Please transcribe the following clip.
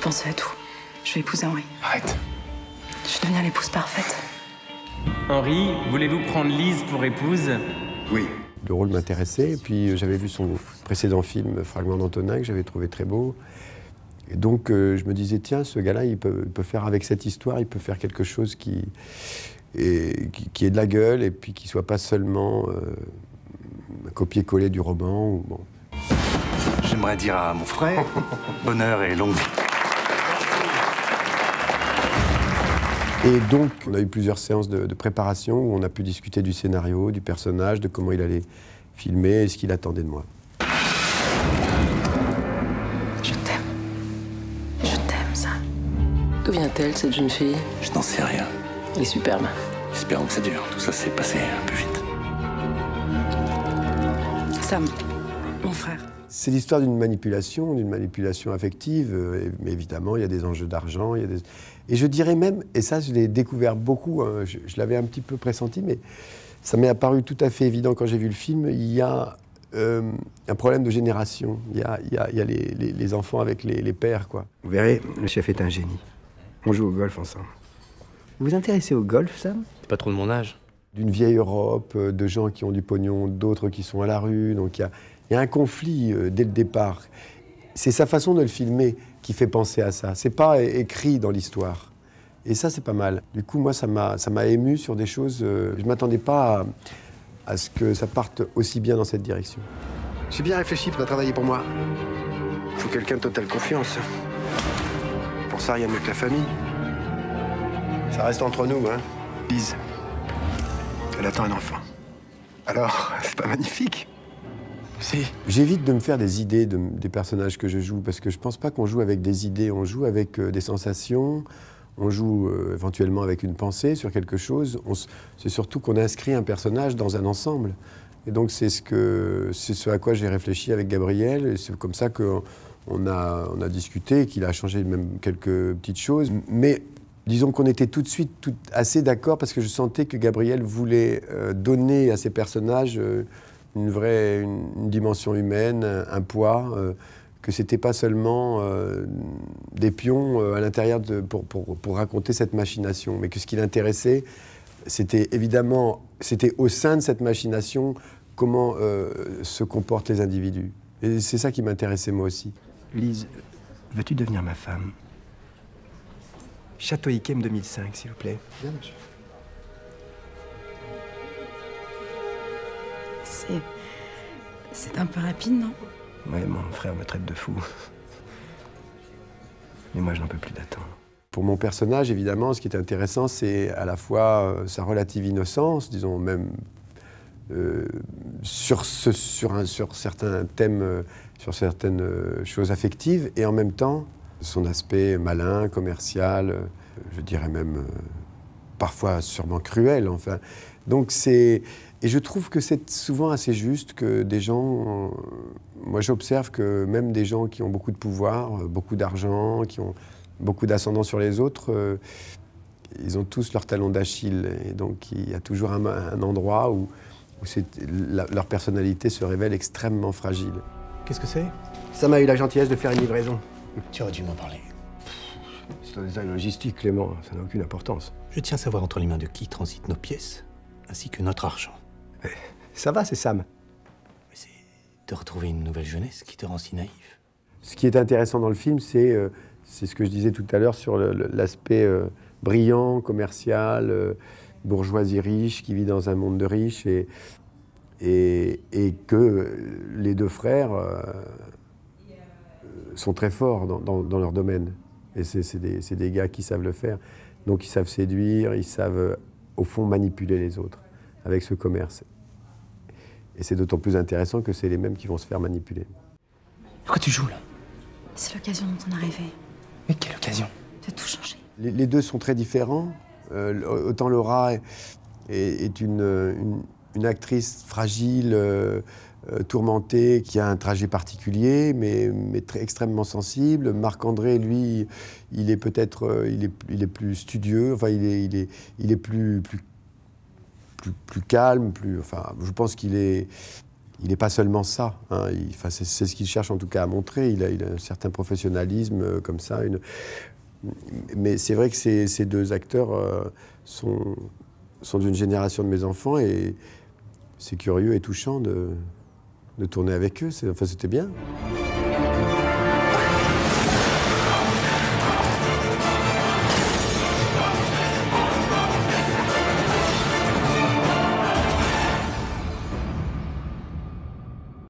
pensé à tout. Je vais épouser Henri. Arrête. Je vais devenir l'épouse parfaite. Henri, voulez-vous prendre Lise pour épouse? Oui. Le rôle m'intéressait, et puis j'avais vu son précédent film, Fragment d'Antonin, que j'avais trouvé très beau. Et donc je me disais, tiens, ce gars-là, il peut faire avec cette histoire, il peut faire quelque chose qui ait de la gueule, et puis qui soit pas seulement un copier-coller du roman. Ou, bon. J'aimerais dire à mon frère, bonheur et longue vie. Et donc, on a eu plusieurs séances de préparation où on a pu discuter du scénario, du personnage, de comment il allait filmer et ce qu'il attendait de moi. Je t'aime. Je t'aime, ça. D'où vient-elle, cette jeune fille? Je n'en sais rien. Elle est superbe. Espérons que ça dure. Tout ça s'est passé un peu vite. Sam, mon frère. C'est l'histoire d'une manipulation affective, mais évidemment, il y a des enjeux d'argent, il y a des... Et je dirais même, et ça je l'ai découvert beaucoup, hein, je l'avais un petit peu pressenti, mais ça m'est apparu tout à fait évident quand j'ai vu le film, il y a un problème de génération, il y a les enfants avec les pères, quoi. Vous verrez, le chef est un génie. On joue au golf ensemble. Vous vous intéressez au golf, Sam? C'est pas trop de mon âge. D'une vieille Europe, de gens qui ont du pognon, d'autres qui sont à la rue, donc il y a un conflit dès le départ. C'est sa façon de le filmer qui fait penser à ça. C'est pas écrit dans l'histoire. Et ça, c'est pas mal. Du coup, moi, ça m'a ému sur des choses... je m'attendais pas à ce que ça parte aussi bien dans cette direction. J'ai bien réfléchi pour travailler pour moi. Il faut quelqu'un de totale confiance. Pour ça, rien de mieux que la famille. Ça reste entre nous, hein. Lise, elle attend un enfant. Alors, c'est pas magnifique? Si. J'évite de me faire des idées des personnages que je joue, parce que je pense pas qu'on joue avec des idées, on joue avec des sensations, on joue éventuellement avec une pensée sur quelque chose. C'est surtout qu'on inscrit un personnage dans un ensemble. Et donc c'est ce à quoi j'ai réfléchi avec Gabriel, et c'est comme ça qu'on a discuté, qu'il a changé même quelques petites choses. Mais disons qu'on était tout de suite assez d'accord, parce que je sentais que Gabriel voulait donner à ses personnages une dimension humaine, un poids, que c'était pas seulement des pions à l'intérieur pour raconter cette machination, mais que ce qui l'intéressait, c'était évidemment, c'était au sein de cette machination comment se comportent les individus. Et c'est ça qui m'intéressait moi aussi. Lise, veux-tu devenir ma femme? Château Yquem 2005, s'il vous plaît. Bien, monsieur. C'est un peu rapide, non? Ouais, mon frère me traite de fou. Mais moi, je n'en peux plus d'attendre. Pour mon personnage, évidemment, ce qui est intéressant, c'est à la fois sa relative innocence, disons même sur certains thèmes, sur certaines choses affectives, et en même temps, son aspect malin, commercial, je dirais même parfois sûrement cruel, enfin. Donc c'est... Et je trouve que c'est souvent assez juste que des gens... Moi, j'observe que même des gens qui ont beaucoup de pouvoir, beaucoup d'argent, qui ont beaucoup d'ascendant sur les autres, ils ont tous leur talon d'Achille. Et donc, il y a toujours un endroit où leur personnalité se révèle extrêmement fragile. Qu'est-ce que c'est? Ça m'a eu la gentillesse de faire une livraison. Tu aurais dû m'en parler. C'est un design logistique, Clément. Ça n'a aucune importance. Je tiens à savoir entre les mains de qui transitent nos pièces, ainsi que notre argent. Ça va, c'est Sam. Mais c'est de retrouver une nouvelle jeunesse qui te rend si naïf. Ce qui est intéressant dans le film, c'est ce que je disais tout à l'heure sur l'aspect brillant, commercial, bourgeoisie riche, qui vit dans un monde de riches, et que les deux frères sont très forts dans leur domaine. Et c'est des gars qui savent le faire. Donc ils savent séduire, ils savent au fond manipuler les autres avec ce commerce. Et c'est d'autant plus intéressant que c'est les mêmes qui vont se faire manipuler. Pourquoi tu joues là? C'est l'occasion dont on a rêvé. Mais quelle occasion? De tout changer. Les deux sont très différents. Autant Laura est une actrice fragile, tourmentée, qui a un trajet particulier, mais extrêmement sensible. Marc-André, lui, il est peut-être il est plus studieux, enfin, il est plus calme, enfin, je pense qu'il est il n'est pas seulement ça. Hein. C'est ce qu'il cherche en tout cas à montrer. Il a un certain professionnalisme comme ça. Mais c'est vrai que ces deux acteurs sont d'une génération de mes enfants et c'est curieux et touchant de tourner avec eux. C'était bien.